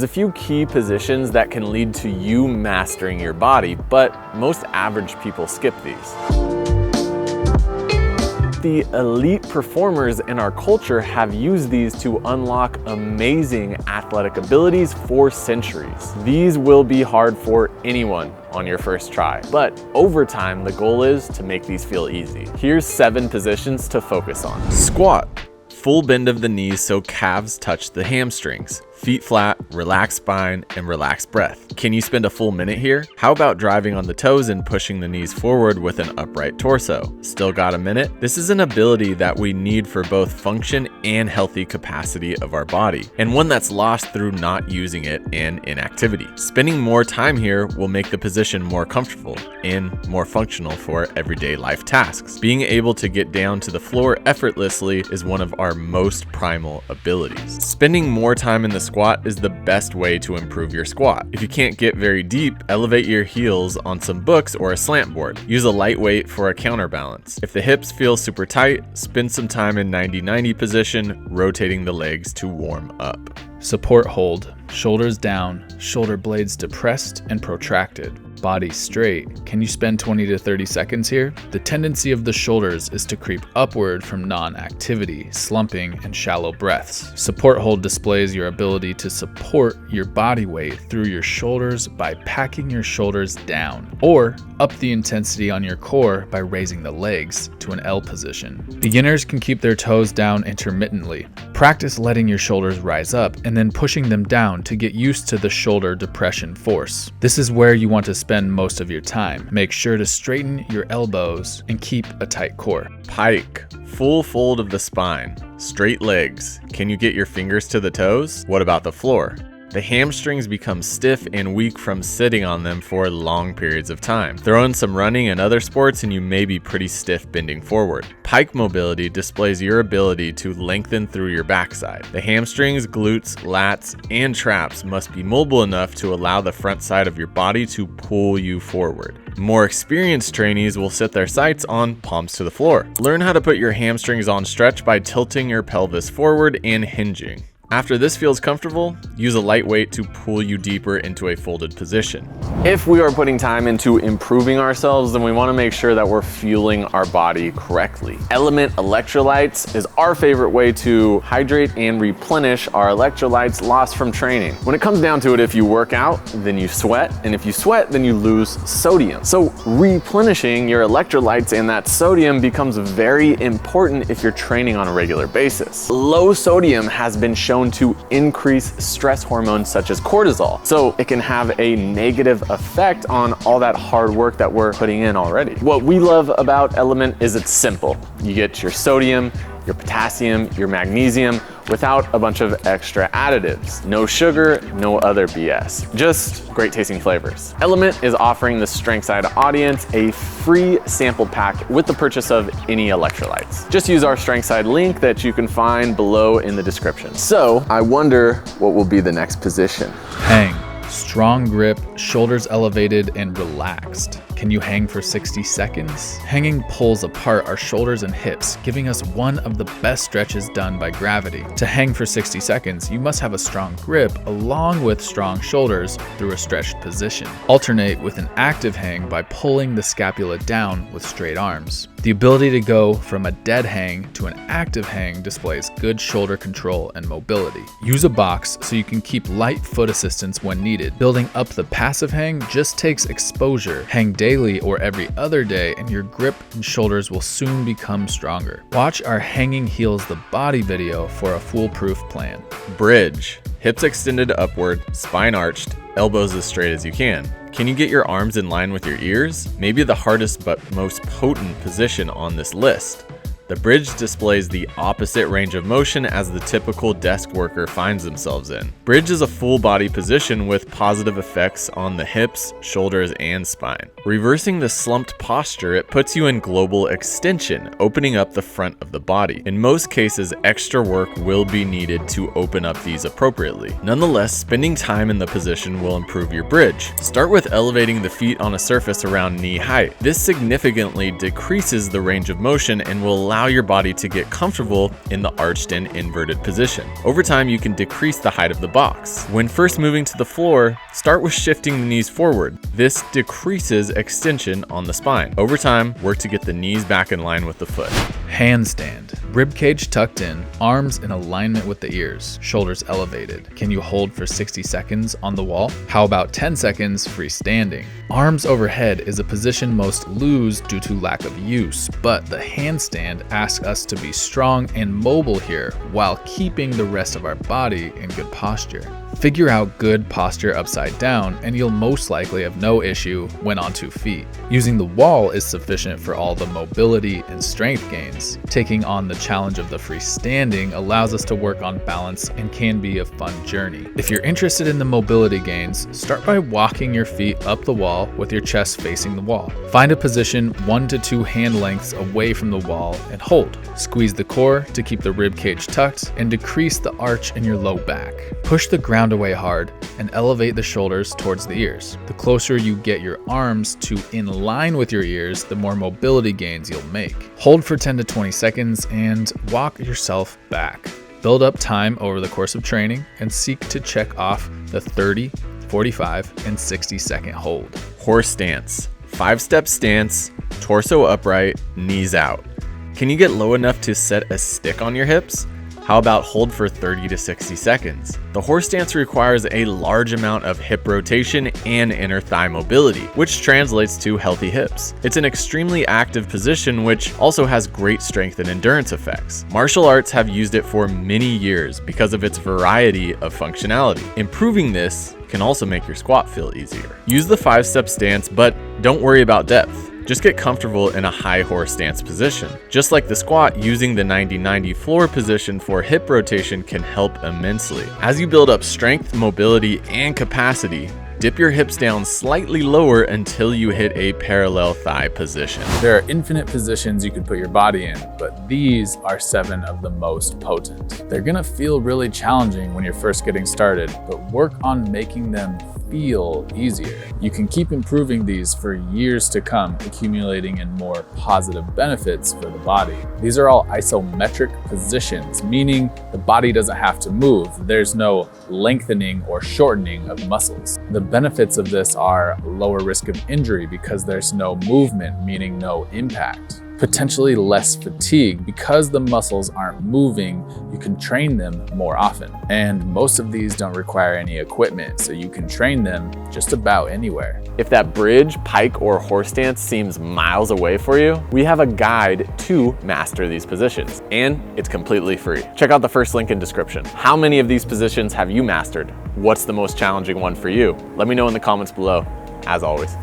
There's a few key positions that can lead to you mastering your body, but most average people skip these. The elite performers in our culture have used these to unlock amazing athletic abilities for centuries. These will be hard for anyone on your first try, but over time, the goal is to make these feel easy. Here's 7 positions to focus on. Squat. Full bend of the knees so calves touch the hamstrings. Feet flat, relaxed spine, and relaxed breath. Can you spend a full minute here? How about driving on the toes and pushing the knees forward with an upright torso? Still got a minute? This is an ability that we need for both function and healthy capacity of our body, and one that's lost through not using it in inactivity. Spending more time here will make the position more comfortable and more functional for everyday life tasks. Being able to get down to the floor effortlessly is one of our most primal abilities. Spending more time in the squat is the best way to improve your squat. If you can't get very deep, elevate your heels on some books or a slant board. Use a light weight for a counterbalance. If the hips feel super tight, spend some time in 90-90 position, rotating the legs to warm up. Support hold, shoulders down, shoulder blades depressed and protracted. Body straight. Can you spend 20 to 30 seconds here? The tendency of the shoulders is to creep upward from non-activity, slumping, and shallow breaths. Support hold displays your ability to support your body weight through your shoulders by packing your shoulders down, or up the intensity on your core by raising the legs to an L position. Beginners can keep their toes down intermittently. Practice letting your shoulders rise up and then pushing them down to get used to the shoulder depression force. This is where you want to spend most of your time. Make sure to straighten your elbows and keep a tight core. Pike. Full fold of the spine. Straight legs. Can you get your fingers to the toes? What about the floor? The hamstrings become stiff and weak from sitting on them for long periods of time. Throw in some running and other sports and you may be pretty stiff bending forward. Pike mobility displays your ability to lengthen through your backside. The hamstrings, glutes, lats, and traps must be mobile enough to allow the front side of your body to pull you forward. More experienced trainees will set their sights on palms to the floor. Learn how to put your hamstrings on stretch by tilting your pelvis forward and hinging. After this feels comfortable, use a light weight to pull you deeper into a folded position. If we are putting time into improving ourselves, then we want to make sure that we're fueling our body correctly. LMNT electrolytes is our favorite way to hydrate and replenish our electrolytes lost from training. When it comes down to it, if you work out, then you sweat, and if you sweat, then you lose sodium. So replenishing your electrolytes and that sodium becomes very important if you're training on a regular basis. Low sodium has been shown to increase stress hormones such as cortisol. So it can have a negative effect on all that hard work that we're putting in already. What we love about LMNT is it's simple. You get your sodium, your potassium, your magnesium without a bunch of extra additives. No sugar, no other BS. Just great tasting flavors. LMNT is offering the StrengthSide audience a free sample pack with the purchase of any electrolytes. Just use our StrengthSide link that you can find below in the description. So I wonder what will be the next position. Hang. Strong grip, shoulders elevated and relaxed. Can you hang for 60 seconds? Hanging pulls apart our shoulders and hips, giving us one of the best stretches done by gravity. To hang for 60 seconds, you must have a strong grip along with strong shoulders through a stretched position. Alternate with an active hang by pulling the scapula down with straight arms. The ability to go from a dead hang to an active hang displays good shoulder control and mobility. Use a box so you can keep light foot assistance when needed. Building up the passive hang just takes exposure. Hang daily or every other day and your grip and shoulders will soon become stronger. Watch our Hanging Heals the Body video for a foolproof plan. Bridge. Hips extended upward, spine arched, elbows as straight as you can. Can you get your arms in line with your ears? Maybe the hardest but most potent position on this list. The bridge displays the opposite range of motion as the typical desk worker finds themselves in. Bridge is a full body position with positive effects on the hips, shoulders, and spine. Reversing the slumped posture, it puts you in global extension, opening up the front of the body. In most cases, extra work will be needed to open up these appropriately. Nonetheless, spending time in the position will improve your bridge. Start with elevating the feet on a surface around knee height. This significantly decreases the range of motion and will allow allow your body to get comfortable in the arched and inverted position. Over time, you can decrease the height of the box. When first moving to the floor, start with shifting the knees forward. This decreases extension on the spine. Over time, work to get the knees back in line with the foot. Handstand. Ribcage tucked in, arms in alignment with the ears, shoulders elevated. Can you hold for 60 seconds on the wall? How about 10 seconds freestanding? Arms overhead is a position most lose due to lack of use, but the handstand asks us to be strong and mobile here while keeping the rest of our body in good posture. Figure out good posture upside down and you'll most likely have no issue when on 2 feet. Using the wall is sufficient for all the mobility and strength gains. Taking on the challenge of the freestanding allows us to work on balance and can be a fun journey. If you're interested in the mobility gains, start by walking your feet up the wall with your chest facing the wall. Find a position 1 to 2 hand lengths away from the wall and hold. Squeeze the core to keep the rib cage tucked and decrease the arch in your low back. Push the ground away hard and elevate the shoulders towards the ears. The closer you get your arms to in line with your ears, the more mobility gains you'll make. Hold for 10 to 20 seconds and walk yourself back. Build up time over the course of training and seek to check off the 30, 45, and 60-second hold. Horse stance. 5-step stance, torso upright, knees out. Can you get low enough to set a stick on your hips? How about hold for 30 to 60 seconds? The horse stance requires a large amount of hip rotation and inner thigh mobility, which translates to healthy hips. It's an extremely active position which also has great strength and endurance effects. Martial arts have used it for many years because of its variety of functionality. Improving this can also make your squat feel easier. Use the 5-step stance, but don't worry about depth. Just get comfortable in a high horse stance position. Just like the squat, using the 90-90 floor position for hip rotation can help immensely. As you build up strength, mobility, and capacity, dip your hips down slightly lower until you hit a parallel thigh position. There are infinite positions you could put your body in, but these are 7 of the most potent. They're gonna feel really challenging when you're first getting started, but work on making them feel easier. You can keep improving these for years to come, accumulating in more positive benefits for the body. These are all isometric positions, meaning the body doesn't have to move. There's no lengthening or shortening of muscles. The benefits of this are lower risk of injury because there's no movement, meaning no impact. Potentially less fatigue because the muscles aren't moving, you can train them more often. And most of these don't require any equipment, so you can train them just about anywhere. If that bridge, pike, or horse stance seems miles away for you, we have a guide to master these positions, and it's completely free. Check out the first link in description. How many of these positions have you mastered? What's the most challenging one for you? Let me know in the comments below, as always.